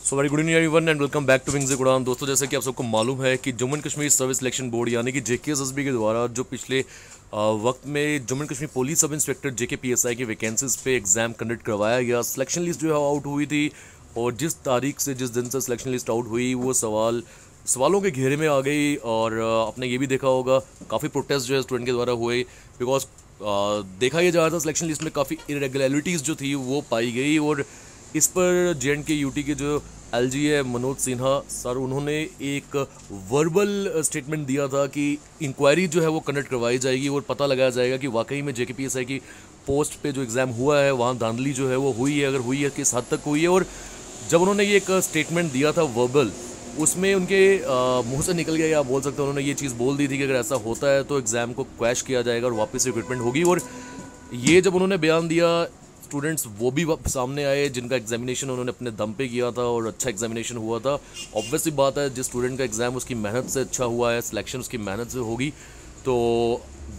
So very good evening everyone and welcome back to wings Udaan. दोस्तों, जैसे कि आप सबको मालूम है कि Jammu and Kashmir service selection board यानी कि JKSSB के द्वारा जो पिछले वक्त में Jammu and Kashmir police sub inspector JKPSI की वैकेंसीज पे एग्जाम कंडक्ट करवाया गया। सिलेक्शन लिस्ट जो है आउट हुई थी और जिस तारीख से जिस दिन से सिलेक्शन लिस्ट आउट हुई वो सवालों के घेरे में आ गई। और आपने ये भी देखा होगा काफ़ी प्रोटेस्ट जो है स्टूडेंट के द्वारा हुए, बिकॉज देखा यह जा रहा था सिलेक्शन लिस्ट में काफ़ी इरेगुलरिटीज़ जो थी वो पाई गई। और इस पर JNK UT के जो LG है मनोज सिन्हा सर, उन्होंने एक वर्बल स्टेटमेंट दिया था कि इंक्वायरी जो है वो कंडक्ट करवाई जाएगी और पता लगाया जाएगा कि वाकई में JKPSI की पोस्ट पे जो एग्ज़ाम हुआ है वहाँ धांधली जो है वो हुई है, अगर हुई है किस हद तक हुई है। और जब उन्होंने ये एक स्टेटमेंट दिया था वर्बल, उसमें उनके मुंह से निकल गया, या आप बोल सकते हैं उन्होंने ये चीज़ बोल दी थी कि अगर ऐसा होता है तो एग्ज़ाम को क्वैश किया जाएगा और वापस रिक्रूटमेंट होगी। और ये जब उन्होंने बयान दिया, स्टूडेंट्स वो भी सामने आए जिनका एग्जामिनेशन उन्होंने अपने दम पे किया था और अच्छा एग्जामिनेशन हुआ था। ऑब्वियसली बात है, जिस स्टूडेंट का एग्ज़ाम उसकी मेहनत से अच्छा हुआ है, सिलेक्शन उसकी मेहनत से होगी, तो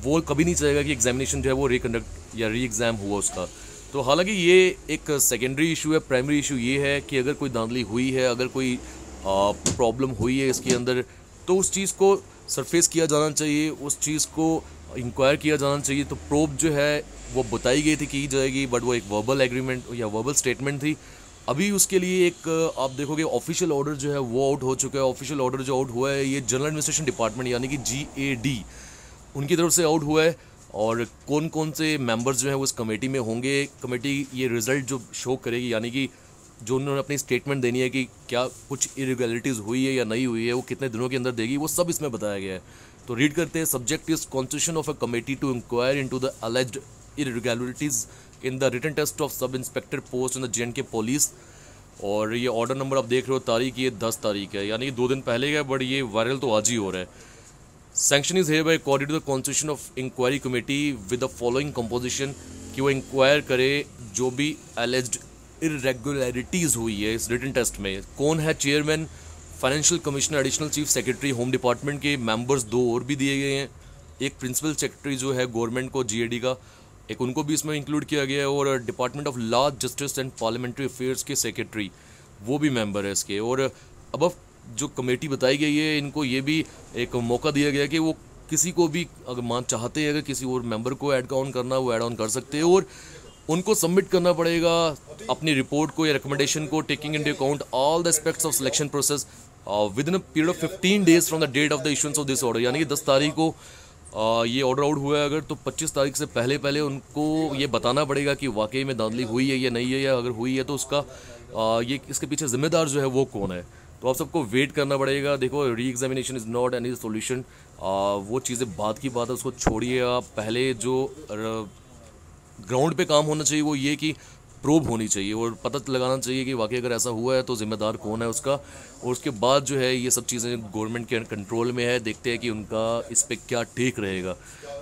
वो कभी नहीं चाहेगा कि एग्जामिनेशन जो है वो रिकंडक्ट या री एग्ज़ाम हुआ उसका। तो हालांकि ये एक सेकेंडरी इशू है। प्राइमरी इशू ये है कि अगर कोई धांधली हुई है, अगर कोई प्रॉब्लम हुई है इसके अंदर, तो उस चीज़ को सरफेस किया जाना चाहिए, उस चीज़ को इंक्वायर किया जाना चाहिए। तो प्रोब जो है वो बताई गई थी की जाएगी, बट वो एक वर्बल एग्रीमेंट या वर्बल स्टेटमेंट थी। अभी उसके लिए एक आप देखोगे ऑफिशियल ऑर्डर जो है वो आउट हो चुका है। ऑफिशियल ऑर्डर जो आउट हुआ है ये जनरल एडमिनिस्ट्रेशन डिपार्टमेंट यानी कि GAD उनकी तरफ से आउट हुआ है। और कौन कौन से मेंबर्स जो हैं वो इस कमेटी में होंगे, कमेटी ये रिज़ल्ट जो शो करेगी, यानी कि जो उन्होंने अपनी स्टेटमेंट देनी है कि क्या कुछ इरेगुलरिटीज़ हुई है या नहीं हुई है, वो कितने दिनों के अंदर देगी, वो सब इसमें बताया गया है। तो रीड करते हैं। Subject is constitution of a committee to inquire into the alleged irregularities in the written test of sub inspector post in the JNK police. और ये ऑर्डर नंबर आप देख रहे हो, तारीख ये 10 तारीख है, यानी कि 2 दिन पहले का, बट ये वायरल तो आज ही हो रहा है। Sanction is hereby according to the constitution of inquiry committee with the following composition, कि वो इंक्वायर करे जो भी एलेज्ड इरेगुलरिटीज़ हुई है इस रिटन टेस्ट में। कौन है chairman, financial commissioner, additional chief secretary, home department के मेंबर्स 2 और भी दिए गए हैं। एक प्रिंसिपल सेक्रेटरी जो है गवर्नमेंट को GAD का, एक उनको भी इसमें इंक्लूड किया गया है। और department of law, justice and parliamentary affairs के सेक्रेटरी वो भी मेंबर है इसके। और अब जो कमेटी बताई गई है, इनको ये भी एक मौका दिया गया कि वो किसी को भी अगर चाहते हैं अगर किसी और मेंबर को ऐड ऑन करना, वो ऐड ऑन कर सकते हैं। और उनको सबमिट करना पड़ेगा अपनी रिपोर्ट को या रिकमेंडेशन को, taking into account all the aspects of selection process within a period of 15 days from the date of the issuance of this order. यानी कि 10 तारीख को ये ऑर्डर आउट हुआ है अगर, तो 25 तारीख से पहले उनको ये बताना पड़ेगा कि वाकई में धांधली हुई है या नहीं है, या अगर हुई है तो उसका ये इसके पीछे जिम्मेदार जो है वो कौन है। तो आप सबको वेट करना पड़ेगा। देखो, re examination is not any solution. वो चीज़ें बात की बात है, उसको छोड़िए। आप पहले जो ग्राउंड पे काम होना चाहिए वो ये कि प्रोब होनी चाहिए और पता लगाना चाहिए कि वाकई अगर ऐसा हुआ है तो जिम्मेदार कौन है उसका। और उसके बाद जो है ये सब चीज़ें गवर्नमेंट के कंट्रोल में है, देखते हैं कि उनका इस पर क्या टेक रहेगा।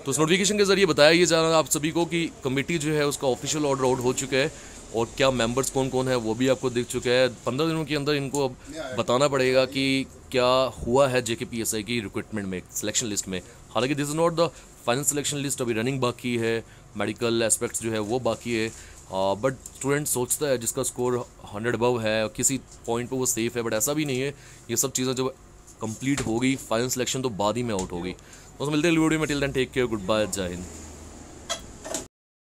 तो इस नोटिफिकेशन के जरिए बताया ये जा रहा है आप सभी को कि कमेटी जो है उसका ऑफिशियल ऑर्डर आउट हो चुका है और क्या मेंबर्स कौन कौन है वो भी आपको दिख चुका है। 15 दिनों के अंदर इनको अब बताना पड़ेगा कि क्या हुआ है JKPSI की रिक्रूटमेंट में, सिलेक्शन लिस्ट में। हालांकि this is not the final selection list, अभी रनिंग बाकी है, मेडिकल एस्पेक्ट्स जो है वो बाकी है। बट स्टूडेंट सोचता है जिसका स्कोर 100 अबव है, किसी पॉइंट पे वो सेफ है, बट ऐसा भी नहीं है। ये सब चीज़ें जब कंप्लीट होगी, फाइनल सिलेक्शन तो बाद ही में आउट होगी। तो मिलते हैं वीडियो में, till then take care, goodbye, जय हिंद।